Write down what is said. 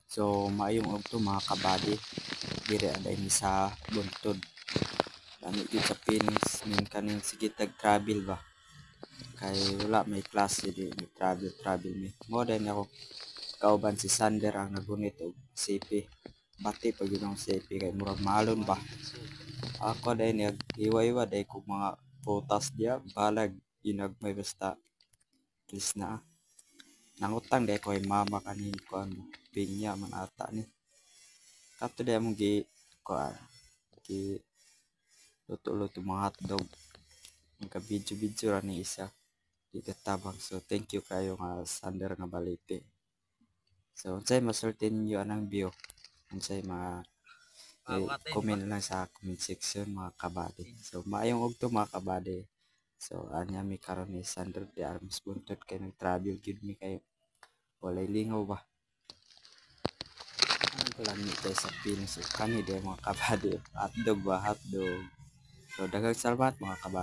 So maayong ogto mga kabady, dire aday mi sa buntod. Lami gyud sa Phoenix ning kaning sige tag travel ba. Kay wala may klase di may travel mi. Mo din ako kauban si Sander ang nagunit og CP. Bati pag yun ang CP kay murag malon ba. Ako day nag iwa-iwa day kog mga putas diya balag inag may basta please na. Nangutang day ko kay mama kanin ko ang pinya man ata ni. Kato day mong gi kuan gi luto-luto mga hotdog. Magka video ra ni isa. Di katabang. So thank you kayo nga Sander nga balite. So unsay masulti ninyo anang view? Unsay mga comment lang sa comment section mga kabady. So maayong ugto mga kabady. So anya mi karon ni Sander di armas buntot kay nag-travel gyud mi kay walay lingaw ba. Ano ko lang ni tayo sa Pinos kani di mga kabady. Hotdog ba hotdog. So daghang salamat mga kabady.